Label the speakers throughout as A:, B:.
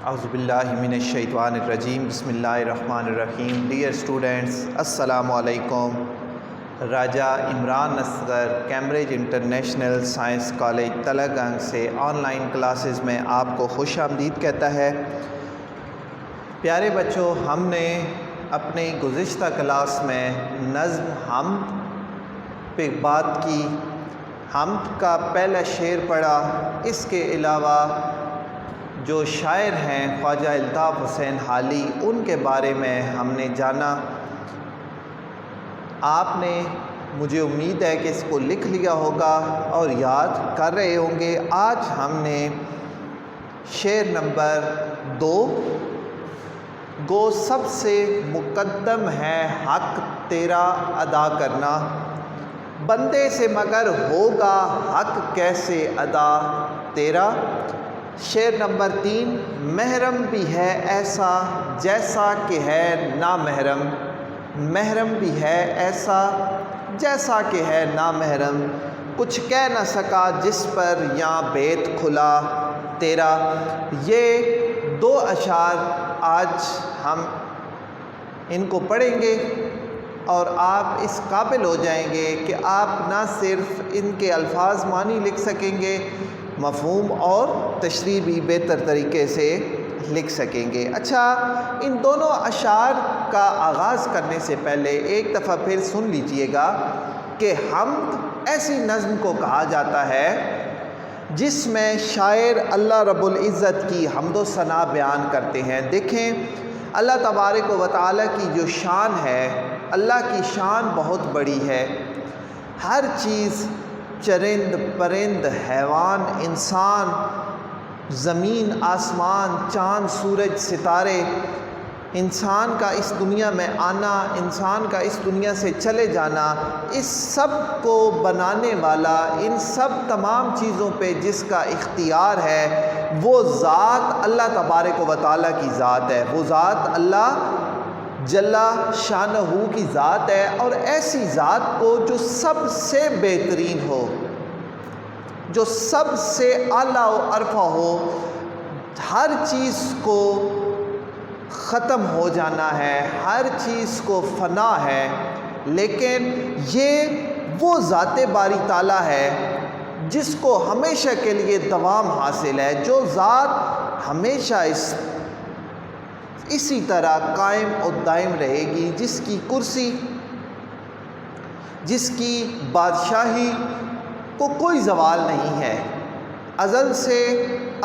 A: اعوذ باللہ من الشیطان الرجیم بسم اللہ الرحمن الرحیم. ڈیئر اسٹوڈنٹس، السلام علیکم. Raja Imran Asghar Cambridge International Science College Talagang سے آن لائن کلاسز میں آپ کو خوش آمدید کہتا ہے. پیارے بچوں، ہم نے اپنی گزشتہ کلاس میں نظم حمد پہ بات کی، حمد کا پہلا شعر پڑھا. اس کے علاوہ جو شاعر ہیں خواجہ الطاف حسین حالی، ان کے بارے میں ہم نے جانا. آپ نے، مجھے امید ہے کہ اس کو لکھ لیا ہوگا اور یاد کر رہے ہوں گے. آج ہم نے شعر نمبر 2، گو سب سے مقدم ہے حق تیرا ادا کرنا، بندے سے مگر ہوگا حق کیسے ادا تیرا. شعر نمبر 3، محرم بھی ہے ایسا جیسا کہ ہے نامحرم، محرم بھی ہے ایسا جیسا کہ ہے نامحرم، کچھ کہہ نہ سکا جس پر یہاں بیت کھلا تیرا. یہ 2 اشعار آج ہم ان کو پڑھیں گے اور آپ اس قابل ہو جائیں گے کہ آپ نہ صرف ان کے الفاظ معنی لکھ سکیں گے، مفہوم اور تشریح بھی بہتر طریقے سے لکھ سکیں گے. اچھا، ان دونوں اشعار کا آغاز کرنے سے پہلے ایک دفعہ پھر سن لیجئے گا کہ حمد ایسی نظم کو کہا جاتا ہے جس میں شاعر اللہ رب العزت کی حمد و ثنا بیان کرتے ہیں. دیکھیں، اللہ تبارک و تعالیٰ کی جو شان ہے، اللہ کی شان بہت بڑی ہے. ہر چیز، چرند پرند، حیوان، انسان، زمین آسمان، چاند سورج ستارے، انسان کا اس دنیا میں آنا، انسان کا اس دنیا سے چلے جانا، اس سب کو بنانے والا، ان سب تمام چیزوں پہ جس کا اختیار ہے، وہ ذات اللہ تبارک و تعالیٰ کی ذات ہے. وہ ذات اللہ جل شانہ کی ذات ہے، اور ایسی ذات کو جو سب سے بہترین ہو، جو سب سے اعلیٰ و ارفع ہو. ہر چیز کو ختم ہو جانا ہے، ہر چیز کو فنا ہے، لیکن یہ وہ ذات باری تعالیٰ ہے جس کو ہمیشہ کے لیے دوام حاصل ہے، جو ذات ہمیشہ اسی طرح قائم و دائم رہے گی، جس کی کرسی، جس کی بادشاہی کو کوئی زوال نہیں ہے، ازل سے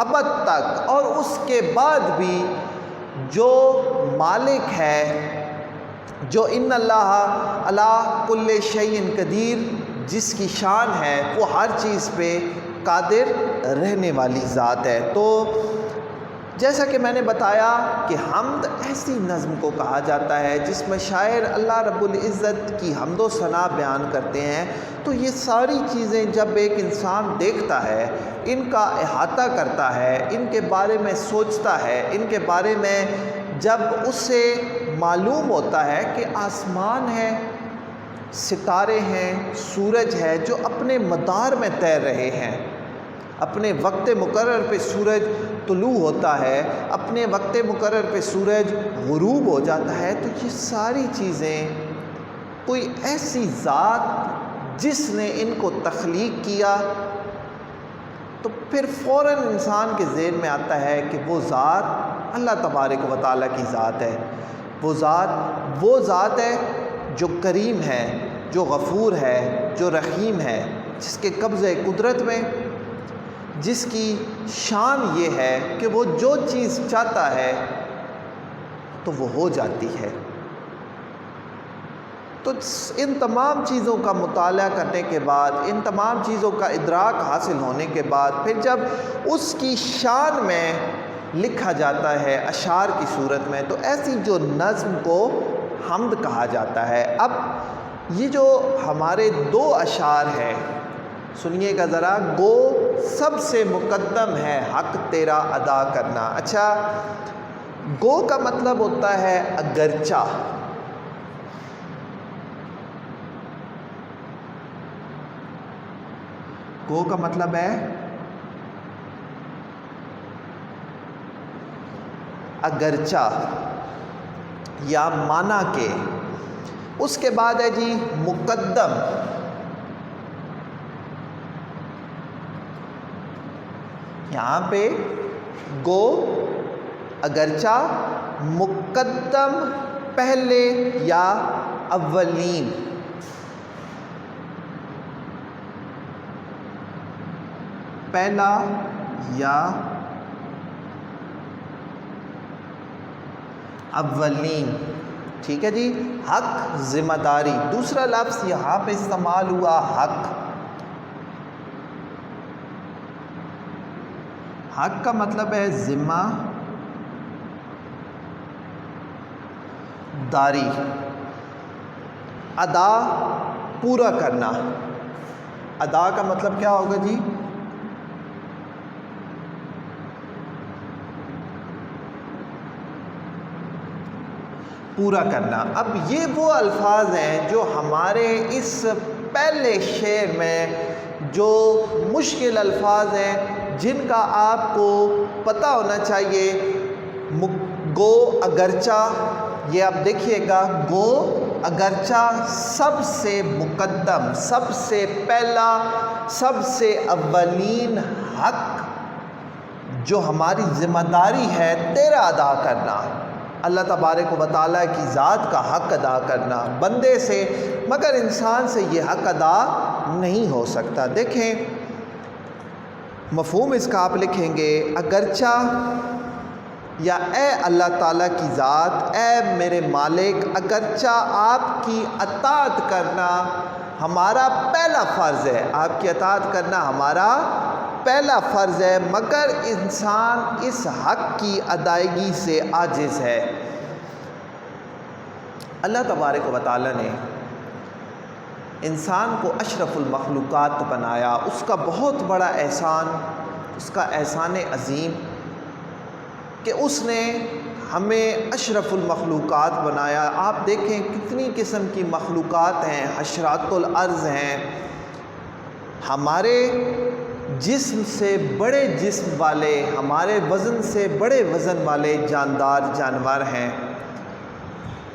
A: ابد تک. اور اس کے بعد بھی جو مالک ہے، جو ان اللہ علی کل شیء قدیر، جس کی شان ہے، وہ ہر چیز پہ قادر رہنے والی ذات ہے. تو جیسا کہ میں نے بتایا کہ حمد ایسی نظم کو کہا جاتا ہے جس میں شاعر اللہ رب العزت کی حمد و ثنا بیان کرتے ہیں. تو یہ ساری چیزیں جب ایک انسان دیکھتا ہے، ان کا احاطہ کرتا ہے، ان کے بارے میں سوچتا ہے، ان کے بارے میں جب اسے معلوم ہوتا ہے کہ آسمان ہے، ستارے ہیں، سورج ہے جو اپنے مدار میں تیر رہے ہیں، اپنے وقت مقرر پہ سورج طلوع ہوتا ہے، اپنے وقت مقرر پہ سورج غروب ہو جاتا ہے، تو یہ ساری چیزیں کوئی ایسی ذات جس نے ان کو تخلیق کیا، تو پھر فوراً انسان کے ذہن میں آتا ہے کہ وہ ذات اللہ تبارک و تعالیٰ کی ذات ہے. وہ ذات ہے جو کریم ہے، جو غفور ہے، جو رحیم ہے، جس کے قبضہ قدرت میں، جس کی شان یہ ہے کہ وہ جو چیز چاہتا ہے تو وہ ہو جاتی ہے. تو ان تمام چیزوں کا مطالعہ کرنے کے بعد، ان تمام چیزوں کا ادراک حاصل ہونے کے بعد، پھر جب اس کی شان میں لکھا جاتا ہے اشعار کی صورت میں، تو ایسی جو نظم کو حمد کہا جاتا ہے. اب یہ جو ہمارے 2 اشعار ہیں، سنیے گا ذرا. گو سب سے مقدم ہے حق تیرا ادا کرنا. اچھا، گو کا مطلب ہوتا ہے اگرچہ. گو کا مطلب ہے اگرچہ یا مانا کے. اس کے بعد ہے جی مقدم. یہاں پہ گو اگرچہ مقدم پہلے یا اولین. پہلا یا اولین. ٹھیک ہے جی. حق ذمہ داری. دوسرا لفظ یہاں پہ استعمال ہوا حق. حق کا مطلب ہے ذمہ داری، ادا پورا کرنا. ادا کا مطلب کیا ہوگا جی؟ پورا کرنا. اب یہ وہ الفاظ ہیں جو ہمارے اس پہلے شعر میں جو مشکل الفاظ ہیں جن کا آپ کو پتہ ہونا چاہیے. گو اگرچہ، یہ آپ دیکھیے گا، گو اگرچہ سب سے مقدم، سب سے پہلا، سب سے اولین حق جو ہماری ذمہ داری ہے تیرا ادا کرنا. اللہ تبارک و تعالیٰ کی ذات کا حق ادا کرنا بندے سے، مگر انسان سے یہ حق ادا نہیں ہو سکتا. دیکھیں مفہوم اس کا آپ لکھیں گے اگرچہ یا اے اللہ تعالیٰ کی ذات، اے میرے مالک، اگرچہ آپ کی اطاعت کرنا ہمارا پہلا فرض ہے، آپ کی اطاعت کرنا ہمارا پہلا فرض ہے، مگر انسان اس حق کی ادائیگی سے عاجز ہے. اللہ تبارک و تعالیٰ نے انسان کو اشرف المخلوقات بنایا. اس کا بہت بڑا احسان، اس کا احسان عظیم کہ اس نے ہمیں اشرف المخلوقات بنایا. آپ دیکھیں کتنی قسم کی مخلوقات ہیں، حشرات الارض ہیں، ہمارے جسم سے بڑے جسم والے، ہمارے وزن سے بڑے وزن والے جاندار جانور ہیں،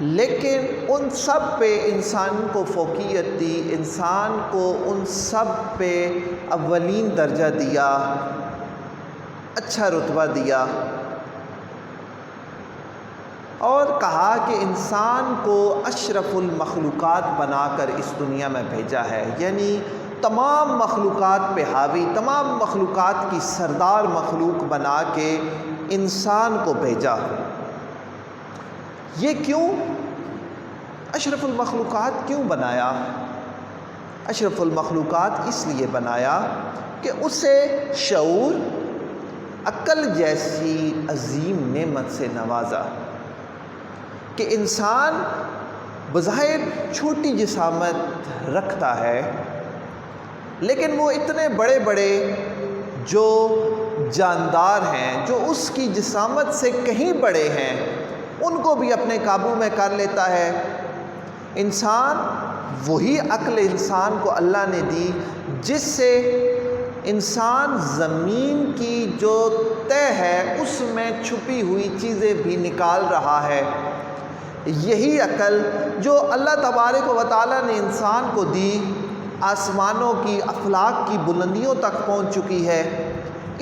A: لیکن ان سب پہ انسان کو فوقیت دی، انسان کو ان سب پہ اولین درجہ دیا، اچھا رتبہ دیا، اور کہا کہ انسان کو اشرف المخلوقات بنا کر اس دنیا میں بھیجا ہے. یعنی تمام مخلوقات پہ حاوی، تمام مخلوقات کی سردار مخلوق بنا کے انسان کو بھیجا. یہ کیوں؟ اشرف المخلوقات کیوں بنایا؟ اشرف المخلوقات اس لیے بنایا کہ اسے شعور، عقل جیسی عظیم نعمت سے نوازا کہ انسان بظاہر چھوٹی جسامت رکھتا ہے، لیکن وہ اتنے بڑے بڑے جو جاندار ہیں، جو اس کی جسامت سے کہیں بڑے ہیں، ان کو بھی اپنے قابو میں کر لیتا ہے. انسان وہی عقل انسان کو اللہ نے دی جس سے انسان زمین کی جو تہ ہے اس میں چھپی ہوئی چیزیں بھی نکال رہا ہے. یہی عقل جو اللہ تبارک و تعالیٰ نے انسان کو دی آسمانوں کی افلاک کی بلندیوں تک پہنچ چکی ہے.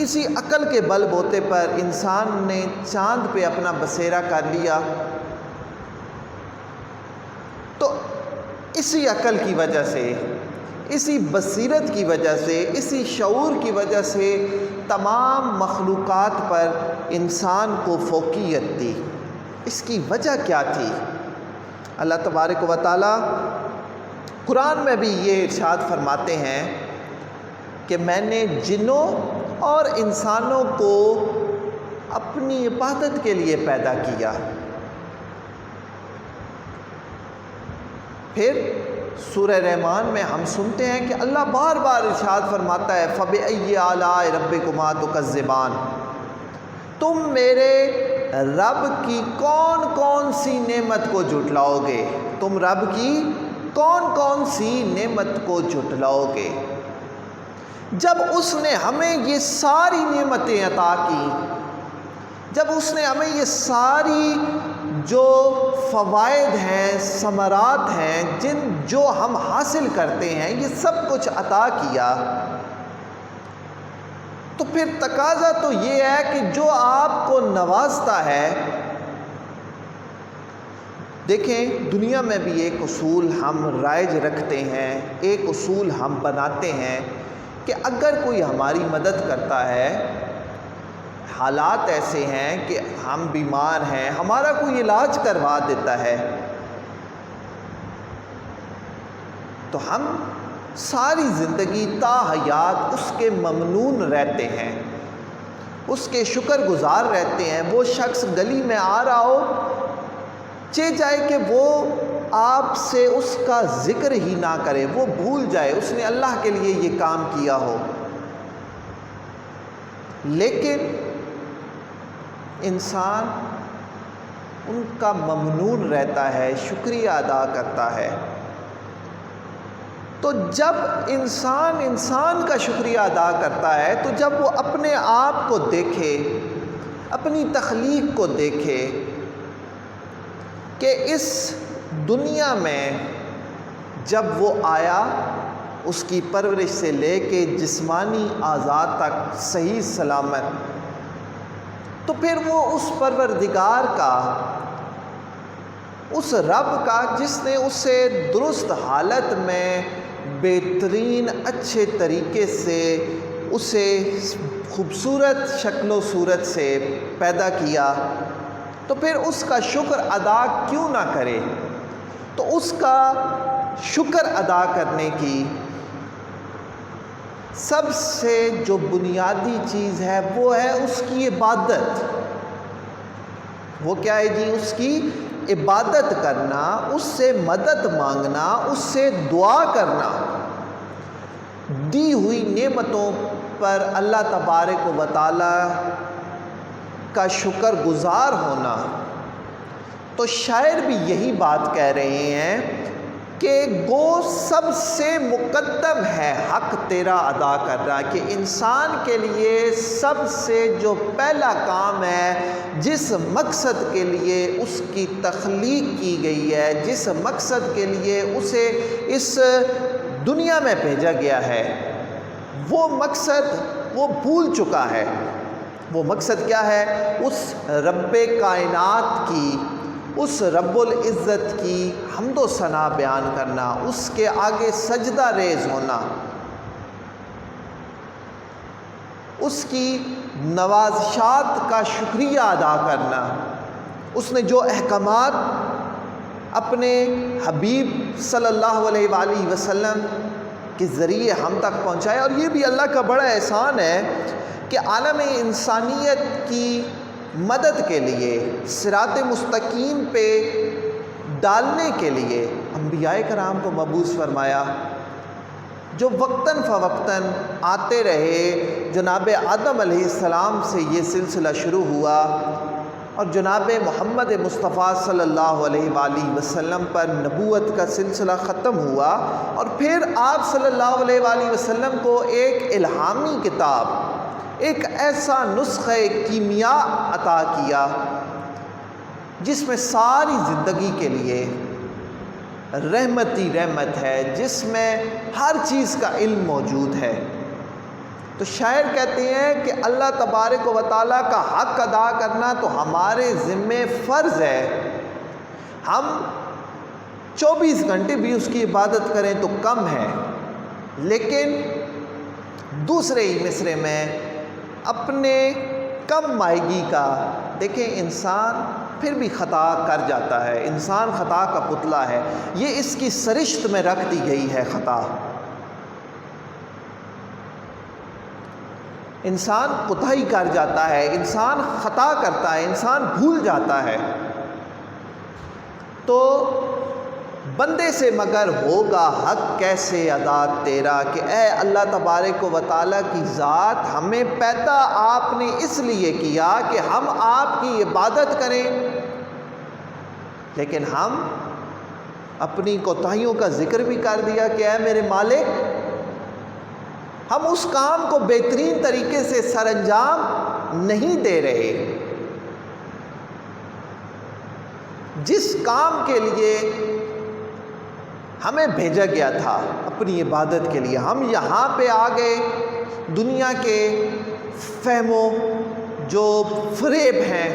A: اسی عقل کے بل بوتے پر انسان نے چاند پہ اپنا بسیرا کر لیا. تو اسی عقل کی وجہ سے، اسی بصیرت کی وجہ سے، اسی شعور کی وجہ سے تمام مخلوقات پر انسان کو فوقیت دی. اس کی وجہ کیا تھی؟ اللہ تبارک و تعالیٰ قرآن میں بھی یہ ارشاد فرماتے ہیں کہ میں نے جنوں اور انسانوں کو اپنی عبادت کے لیے پیدا کیا. پھر سورہ رحمان میں ہم سنتے ہیں کہ اللہ بار بار ارشاد فرماتا ہے فَبِأَيِّ آلَاءِ رَبِّكُمَا تُكَذِّبَانِ، تم میرے رب کی کون کون سی نعمت کو جھٹلاؤ گے، تم رب کی کون کون سی نعمت کو جھٹلاؤ گے، جب اس نے ہمیں یہ ساری نعمتیں عطا کی، جب اس نے ہمیں یہ ساری جو فوائد ہیں، ثمرات ہیں، جو ہم حاصل کرتے ہیں، یہ سب کچھ عطا کیا، تو پھر تقاضا تو یہ ہے کہ جو آپ کو نوازتا ہے، دیکھیں دنیا میں بھی ایک اصول ہم رائج رکھتے ہیں، ایک اصول ہم بناتے ہیں کہ اگر کوئی ہماری مدد کرتا ہے، حالات ایسے ہیں کہ ہم بیمار ہیں، ہمارا کوئی علاج کروا دیتا ہے، تو ہم ساری زندگی تا حیات اس کے ممنون رہتے ہیں، اس کے شکر گزار رہتے ہیں۔ وہ شخص گلی میں آ رہا ہو، چاہے کہ وہ آپ سے اس کا ذکر ہی نہ کرے، وہ بھول جائے اس نے اللہ کے لیے یہ کام کیا ہو، لیکن انسان ان کا ممنون رہتا ہے، شکریہ ادا کرتا ہے۔ تو جب انسان کا شکریہ ادا کرتا ہے، تو جب وہ اپنے آپ کو دیکھے، اپنی تخلیق کو دیکھے کہ اس دنیا میں جب وہ آیا، اس کی پرورش سے لے کے جسمانی اعضاء تک صحیح سلامت، تو پھر وہ اس پروردگار کا، اس رب کا جس نے اسے درست حالت میں بہترین اچھے طریقے سے اسے خوبصورت شکل و صورت سے پیدا کیا، تو پھر اس کا شکر ادا کیوں نہ کرے؟ تو اس کا شکر ادا کرنے کی سب سے جو بنیادی چیز ہے وہ ہے اس کی عبادت۔ وہ کیا ہے جی؟ اس کی عبادت کرنا، اس سے مدد مانگنا، اس سے دعا کرنا، دی ہوئی نعمتوں پر اللہ تبارک و تعالی کا شکر گزار ہونا۔ تو شاعر بھی یہی بات کہہ رہے ہیں کہ گو سب سے مقدم ہے حق تیرا ادا کرنا، کہ انسان کے لیے سب سے جو پہلا کام ہے، جس مقصد کے لیے اس کی تخلیق کی گئی ہے، جس مقصد کے لیے اسے اس دنیا میں بھیجا گیا ہے، وہ مقصد وہ بھول چکا ہے۔ وہ مقصد کیا ہے؟ اس رب کائنات کی، اس رب العزت کی حمد و ثنا بیان کرنا، اس کے آگے سجدہ ریز ہونا، اس کی نوازشات کا شکریہ ادا کرنا، اس نے جو احکامات اپنے حبیب صلی اللہ علیہ وآلہ وسلم کے ذریعے ہم تک پہنچائے۔ اور یہ بھی اللہ کا بڑا احسان ہے کہ عالم انسانیت کی مدد کے لیے، صراط مستقیم پہ ڈالنے کے لیے انبیاء کرام کو مبعوث فرمایا، جو وقتاً فوقتاً آتے رہے۔ جناب آدم علیہ السلام سے یہ سلسلہ شروع ہوا، اور جناب محمد مصطفیٰ صلی اللہ علیہ وآلہ وسلم پر نبوت کا سلسلہ ختم ہوا، اور پھر آپ صلی اللہ علیہ وآلہ وسلم کو ایک الہامی کتاب، ایک ایسا نسخہ کیمیا عطا کیا جس میں ساری زندگی کے لیے رحمت ہی رحمت ہے، جس میں ہر چیز کا علم موجود ہے۔ تو شاعر کہتے ہیں کہ اللہ تبارک و تعالیٰ کا حق ادا کرنا تو ہمارے ذمے فرض ہے۔ ہم 24 گھنٹے بھی اس کی عبادت کریں تو کم ہے، لیکن دوسرے ہی مصرے میں اپنے کم مائگی کا، دیکھیں انسان پھر بھی خطا کر جاتا ہے، انسان خطا کا پتلا ہے، یہ اس کی سرشت میں رکھ دی گئی ہے خطا۔ انسان کوتاہی کر جاتا ہے، انسان خطا کرتا ہے، انسان بھول جاتا ہے۔ تو بندے سے مگر ہوگا حق کیسے ادا تیرا، کہ اے اللہ تبارک و تعالیٰ کی ذات، ہمیں پیدا آپ نے اس لیے کیا کہ ہم آپ کی عبادت کریں، لیکن ہم اپنی کوتاہیوں کا ذکر بھی کر دیا کہ اے میرے مالک، ہم اس کام کو بہترین طریقے سے سر انجام نہیں دے رہے، جس کام کے لیے ہمیں بھیجا گیا تھا اپنی عبادت کے لیے، ہم یہاں پہ آ گئے، دنیا کے فہم و جو فریب ہیں،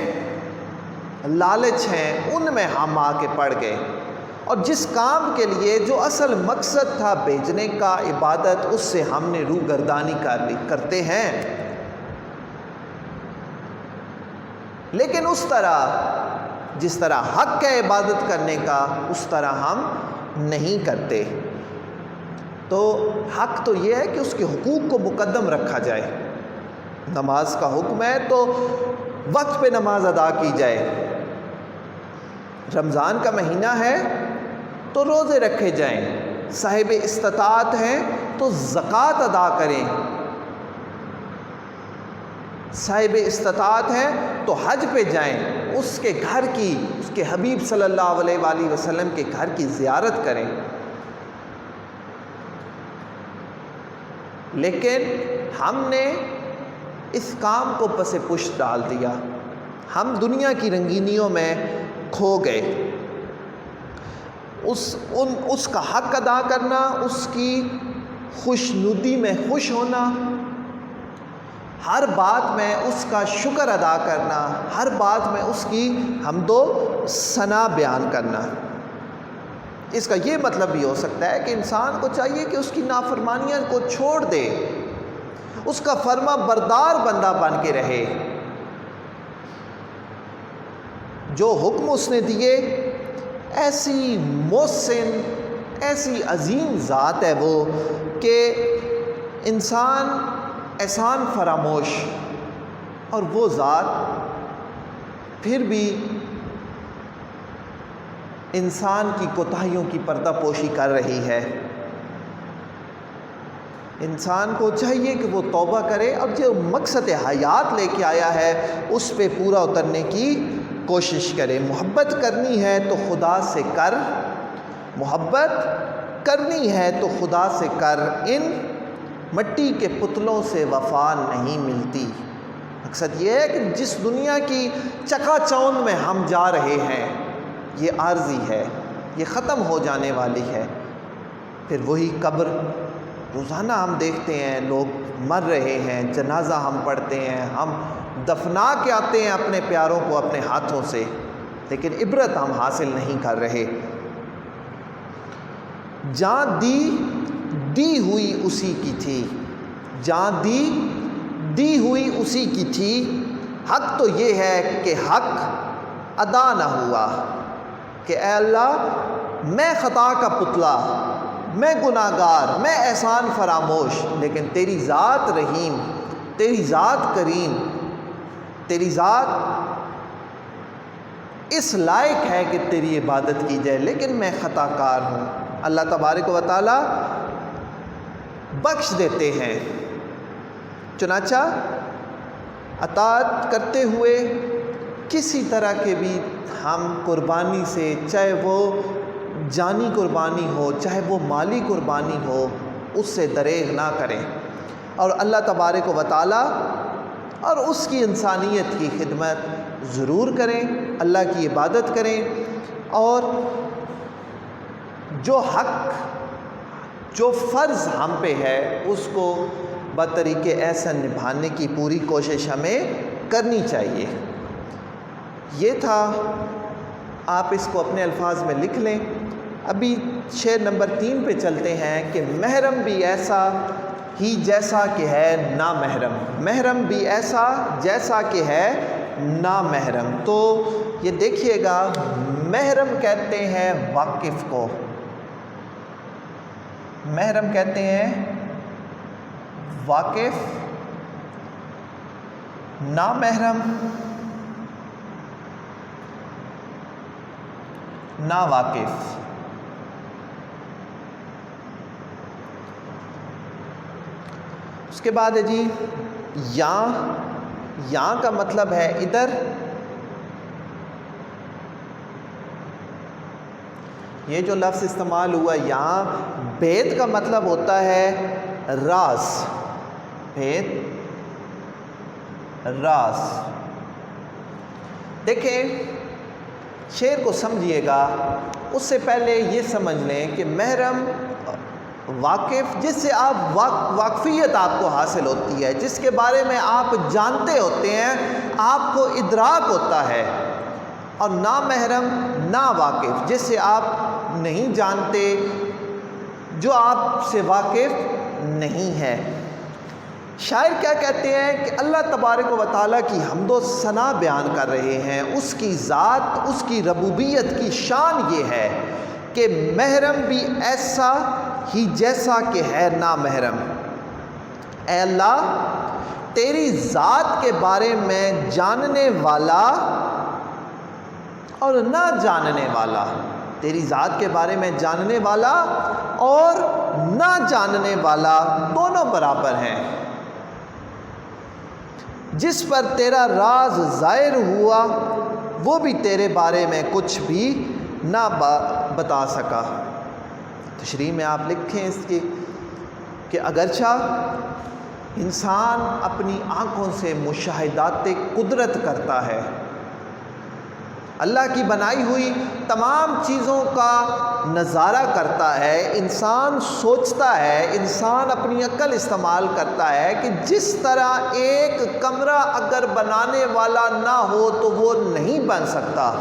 A: لالچ ہیں، ان میں ہم آ کے پڑ گئے، اور جس کام کے لیے جو اصل مقصد تھا بھیجنے کا، عبادت، اس سے ہم نے روگردانی کرتے ہیں۔ لیکن اس طرح، جس طرح حق ہے عبادت کرنے کا، اس طرح ہم نہیں کرتے۔ تو حق تو یہ ہے کہ اس کے حقوق کو مقدم رکھا جائے۔ نماز کا حکم ہے تو وقت پہ نماز ادا کی جائے، رمضان کا مہینہ ہے تو روزے رکھے جائیں، صاحب استطاعت ہیں تو زکوٰۃ ادا کریں، صاحب استطاعت ہیں تو حج پہ جائیں، اس کے گھر کی، اس کے حبیب صلی اللہ علیہ وآلہ وسلم کے گھر کی زیارت کریں۔ لیکن ہم نے اس کام کو پس پشت ڈال دیا، ہم دنیا کی رنگینیوں میں کھو گئے۔ اس کا حق ادا کرنا، اس کی خوشنودی میں خوش ہونا، ہر بات میں اس کا شکر ادا کرنا، ہر بات میں اس کی حمد و ثنا بیان کرنا۔ اس کا یہ مطلب بھی ہو سکتا ہے کہ انسان کو چاہیے کہ اس کی نافرمانیاں کو چھوڑ دے، اس کا فرما بردار بندہ بن کے رہے۔ جو حکم اس نے دیے، ایسی محسن، ایسی عظیم ذات ہے وہ کہ انسان احسان فراموش، اور وہ ذات پھر بھی انسان کی کوتاہیوں کی پردہ پوشی کر رہی ہے۔ انسان کو چاہیے کہ وہ توبہ کرے، اب جو مقصد حیات لے کے آیا ہے اس پہ پورا اترنے کی کوشش کرے۔ محبت کرنی ہے تو خدا سے کر، محبت کرنی ہے تو خدا سے کر، ان مٹی کے پتلوں سے وفا نہیں ملتی۔ مقصد یہ ہے کہ جس دنیا کی چکا چوند میں ہم جا رہے ہیں، یہ عارضی ہے، یہ ختم ہو جانے والی ہے۔ پھر وہی قبر، روزانہ ہم دیکھتے ہیں لوگ مر رہے ہیں، جنازہ ہم پڑھتے ہیں، ہم دفنا کے آتے ہیں اپنے پیاروں کو اپنے ہاتھوں سے، لیکن عبرت ہم حاصل نہیں کر رہے۔ جان دی ہوئی اسی کی تھی، جان دی ہوئی اسی کی تھی، حق تو یہ ہے کہ حق ادا نہ ہوا، کہ اے اللہ میں خطا کا پتلا، میں گناہ گار، میں احسان فراموش، لیکن تیری ذات رحیم، تیری ذات کریم، تیری ذات اس لائق ہے کہ تیری عبادت کی جائے، لیکن میں خطا کار ہوں۔ اللہ تبارک و تعالی بخش دیتے ہیں۔ چنانچہ اطاعت کرتے ہوئے کسی طرح کے بھی ہم قربانی سے، چاہے وہ جانی قربانی ہو، چاہے وہ مالی قربانی ہو، اس سے دریغ نہ کریں، اور اللہ تبارک و تعالی اور اس کی انسانیت کی خدمت ضرور کریں، اللہ کی عبادت کریں، اور جو حق، جو فرض ہم پہ ہے اس کو بطریق احسن نبھانے کی پوری کوشش ہمیں کرنی چاہیے۔ یہ تھا، آپ اس کو اپنے الفاظ میں لکھ لیں۔ ابھی شعر نمبر 3 پہ چلتے ہیں کہ محرم بھی ایسا ہی جیسا کہ ہے نامحرم، محرم بھی ایسا جیسا کہ ہے نامحرم۔ تو یہ دیکھیے گا، محرم کہتے ہیں واقف کو، محرم کہتے ہیں واقف، نامحرم نا واقف۔ اس کے بعد ہے جی یہاں کا مطلب ہے ادھر، یہ جو لفظ استعمال ہوا یہاں، بید کا مطلب ہوتا ہے راز، بید راز۔ دیکھیں شعر کو سمجھیے گا اس سے پہلے یہ سمجھ لیں کہ محرم واقف، جس سے آپ واقفیت آپ کو حاصل ہوتی ہے، جس کے بارے میں آپ جانتے ہوتے ہیں، آپ کو ادراک ہوتا ہے، اور نامحرم نا واقف، جس سے آپ نہیں جانتے، جو آپ سے واقف نہیں ہے۔ شاعر کیا کہتے ہیں کہ اللہ تبارک و تعالیٰ کی حمد و ثنا بیان کر رہے ہیں، اس کی ذات، اس کی ربوبیت کی شان یہ ہے کہ محرم بھی ایسا ہی جیسا کہ ہے نامحرم۔ اے اللہ، تیری ذات کے بارے میں جاننے والا اور نہ جاننے والا، تیری ذات کے بارے میں جاننے والا اور نہ جاننے والا دونوں برابر ہیں۔ جس پر تیرا راز ظاہر ہوا وہ بھی تیرے بارے میں کچھ بھی نہ بتا سکا۔ تشریح میں آپ لکھیں اس کی کہ اگرچہ انسان اپنی آنکھوں سے مشاہدات قدرت کرتا ہے، اللہ کی بنائی ہوئی تمام چیزوں کا نظارہ کرتا ہے، انسان سوچتا ہے، انسان اپنی عقل استعمال کرتا ہے کہ جس طرح ایک کمرہ اگر بنانے والا نہ ہو تو وہ نہیں بن سکتا،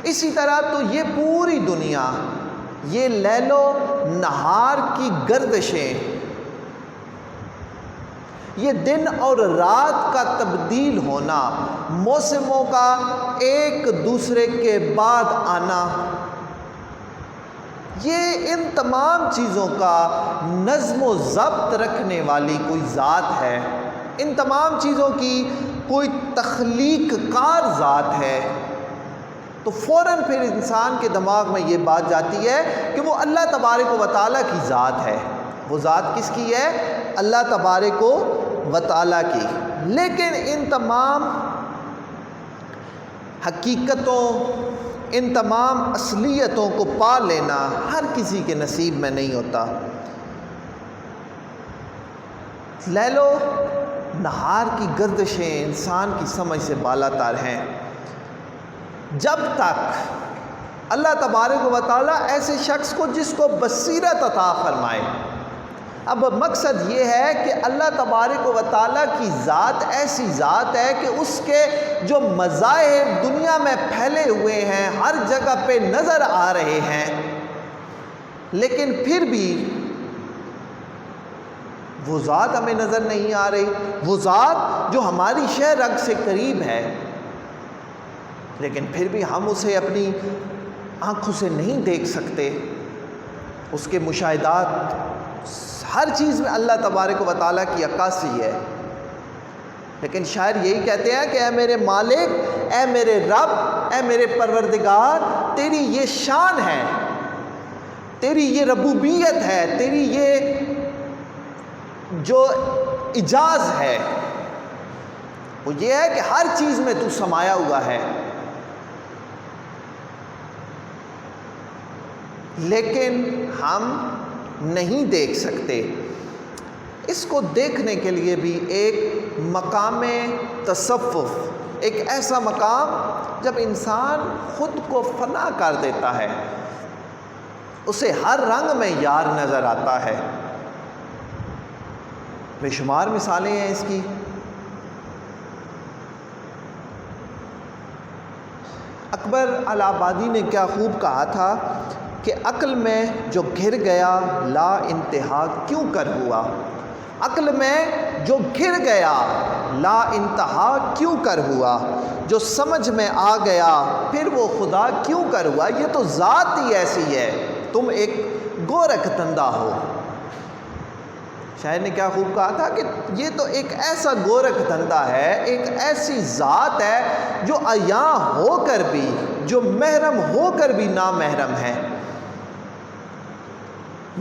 A: اسی طرح تو یہ پوری دنیا، یہ لیل و نہار کی گردشیں، یہ دن اور رات کا تبدیل ہونا، موسموں کا ایک دوسرے کے بعد آنا، یہ ان تمام چیزوں کا نظم و ضبط رکھنے والی کوئی ذات ہے، ان تمام چیزوں کی کوئی تخلیق کار ذات ہے، تو فوراً پھر انسان کے دماغ میں یہ بات جاتی ہے کہ وہ اللہ تبارک و تعالیٰ کی ذات ہے۔ وہ ذات کس کی ہے؟ اللہ تبارک و تعالیٰ کی۔ لیکن ان تمام حقیقتوں، ان تمام اصلیتوں کو پا لینا ہر کسی کے نصیب میں نہیں ہوتا۔ لیل و نہار کی گردشیں انسان کی سمجھ سے بالا تر ہیں۔ جب تک اللہ تبارک و تعالیٰ ایسے شخص کو جس کو بصیرت عطا فرمائے، اب مقصد یہ ہے کہ اللہ تبارک و تعالیٰ کی ذات ایسی ذات ہے کہ اس کے جو مظاہر دنیا میں پھیلے ہوئے ہیں، ہر جگہ پہ نظر آ رہے ہیں، لیکن پھر بھی وہ ذات ہمیں نظر نہیں آ رہی، وہ ذات جو ہماری شہ رگ سے قریب ہے، لیکن پھر بھی ہم اسے اپنی آنکھوں سے نہیں دیکھ سکتے۔ اس کے مشاہدات، ہر چیز میں اللہ تبارک و تعالیٰ کی عکاسی ہے، لیکن شاعر یہی کہتے ہیں کہ اے میرے مالک، اے میرے رب، اے میرے پروردگار، تیری یہ شان ہے، تیری یہ ربوبیت ہے، تیری یہ جو اعجاز ہے وہ یہ ہے کہ ہر چیز میں تو سمایا ہوا ہے، لیکن ہم نہیں دیکھ سکتے۔ اس کو دیکھنے کے لیے بھی ایک مقام تصوف، ایک ایسا مقام جب انسان خود کو فنا کر دیتا ہے، اسے ہر رنگ میں یار نظر آتا ہے۔ بے شمار مثالیں ہیں اس کی۔ اکبر الہ-آبادی نے کیا خوب کہا تھا کہ عقل میں جو گھر گیا لا انتہا کیوں کر ہوا، عقل میں جو گر گیا لا انتہا کیوں کر ہوا، جو سمجھ میں آ گیا پھر وہ خدا کیوں کر ہوا، یہ تو ذات ہی ایسی ہے، تم ایک گورکھ دھندا ہو۔ شاعر نے کیا خوب کہا تھا کہ یہ تو ایک ایسا گورکھ دھندا ہے، ایک ایسی ذات ہے جو عیاں ہو کر بھی، جو محرم ہو کر بھی نامحرم ہے۔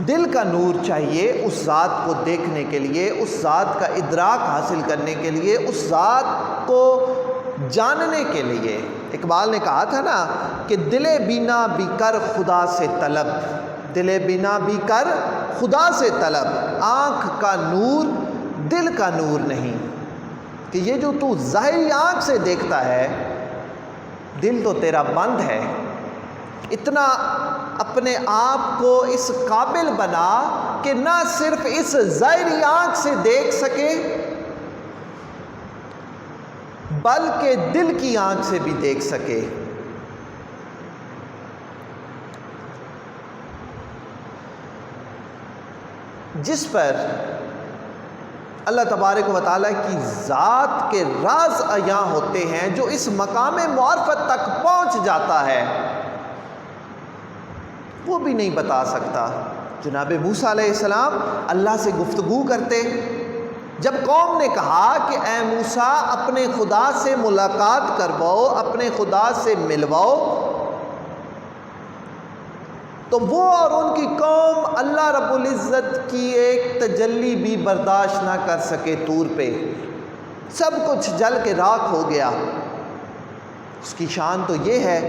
A: دل کا نور چاہیے اس ذات کو دیکھنے کے لیے، اس ذات کا ادراک حاصل کرنے کے لیے، اس ذات کو جاننے کے لیے۔ اقبال نے کہا تھا نا کہ دل بینا بھی کر خدا سے طلب، دل بینا بھی کر خدا سے طلب، آنکھ کا نور دل کا نور نہیں، کہ یہ جو تو ظاہری آنکھ سے دیکھتا ہے دل تو تیرا بند ہے، اتنا اپنے آپ کو اس قابل بنا کہ نہ صرف اس ظاہری آنکھ سے دیکھ سکے بلکہ دل کی آنکھ سے بھی دیکھ سکے۔ جس پر اللہ تبارک و تعالیٰ کی ذات کے راز عیاں ہوتے ہیں، جو اس مقام معرفت تک پہنچ جاتا ہے، وہ بھی نہیں بتا سکتا۔ جناب موسیٰ علیہ السلام اللہ سے گفتگو کرتے، جب قوم نے کہا کہ اے موسیٰ اپنے خدا سے ملاقات کرواؤ، اپنے خدا سے ملواؤ، تو وہ اور ان کی قوم اللہ رب العزت کی ایک تجلی بھی برداشت نہ کر سکے۔ طور پہ سب کچھ جل کے راکھ ہو گیا۔ اس کی شان تو یہ ہے،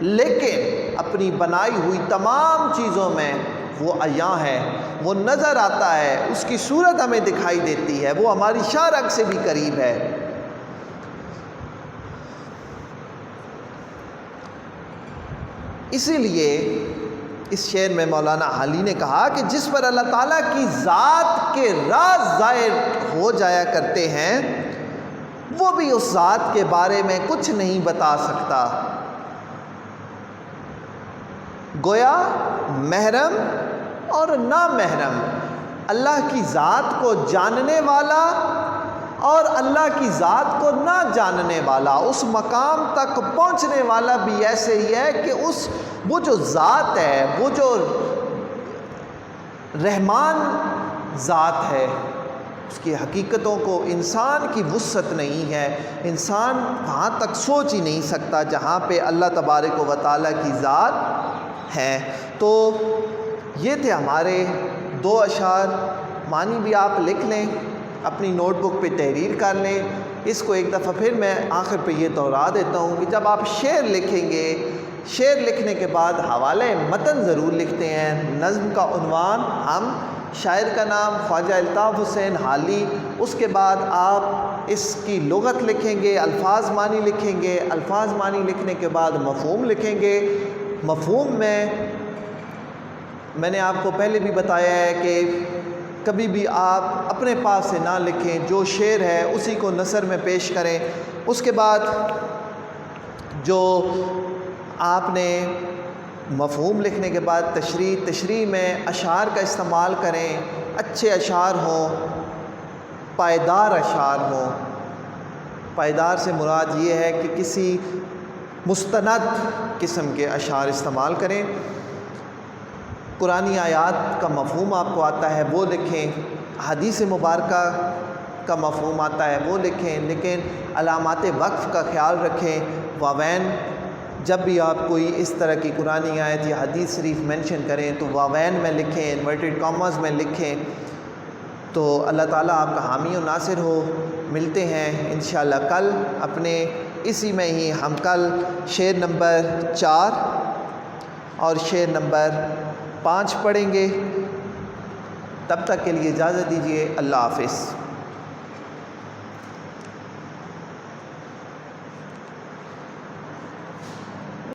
A: لیکن اپنی بنائی ہوئی تمام چیزوں میں وہ عیاں ہے، وہ نظر آتا ہے، اس کی صورت ہمیں دکھائی دیتی ہے، وہ ہماری شارک سے بھی قریب ہے۔ اسی لیے اس شعر میں مولانا حالی نے کہا کہ جس پر اللہ تعالیٰ کی ذات کے راز ظاہر ہو جایا کرتے ہیں، وہ بھی اس ذات کے بارے میں کچھ نہیں بتا سکتا۔ گویا محرم اور نامحرم، اللہ کی ذات کو جاننے والا اور اللہ کی ذات کو نہ جاننے والا، اس مقام تک پہنچنے والا بھی ایسے ہی ہے کہ وہ جو ذات ہے، وہ جو رحمان ذات ہے، اس کی حقیقتوں کو انسان کی وسعت نہیں ہے، انسان وہاں تک سوچ ہی نہیں سکتا جہاں پہ اللہ تبارک و تعالیٰ کی ذات ہے۔ تو یہ تھے ہمارے 2 اشعار، معنی بھی آپ لکھ لیں، اپنی نوٹ بک پہ تحریر کر لیں۔ اس کو ایک دفعہ پھر میں آخر پہ یہ دوہرا دیتا ہوں کہ جب آپ شعر لکھیں گے، شعر لکھنے کے بعد حوالہ متن ضرور لکھتے ہیں۔ نظم کا عنوان ہم، شاعر کا نام خواجہ الطاف حسین حالی، اس کے بعد آپ اس کی لغت لکھیں گے، الفاظ معنی لکھیں گے، الفاظ معنی لکھنے کے بعد مفہوم لکھیں گے۔ مفہوم میں نے آپ کو پہلے بھی بتایا ہے کہ کبھی بھی آپ اپنے پاس سے نہ لکھیں، جو شعر ہے اسی کو نثر میں پیش کریں۔ اس کے بعد جو آپ نے مفہوم لکھنے کے بعد تشریح میں اشعار کا استعمال کریں، اچھے اشعار ہوں، پائیدار اشعار ہوں۔ پائیدار سے مراد یہ ہے کہ کسی مستند قسم کے اشعار استعمال کریں۔ قرآنی آیات کا مفہوم آپ کو آتا ہے وہ لکھیں، حدیث مبارکہ کا مفہوم آتا ہے وہ لکھیں، لیکن علامات وقف کا خیال رکھیں۔ واوین، جب بھی آپ کوئی اس طرح کی قرآنی آیت یا حدیث شریف مینشن کریں تو واوین میں لکھیں، انورٹڈ کاماز میں لکھیں، تو اللہ تعالیٰ آپ کا حامی و ناصر ہو۔ ملتے ہیں انشاءاللہ کل اپنے اسی میں ہی، ہم کل شعر نمبر 4 اور شعر نمبر 5 پڑھیں گے۔ تب تک کے لیے اجازت دیجیے، اللہ حافظ۔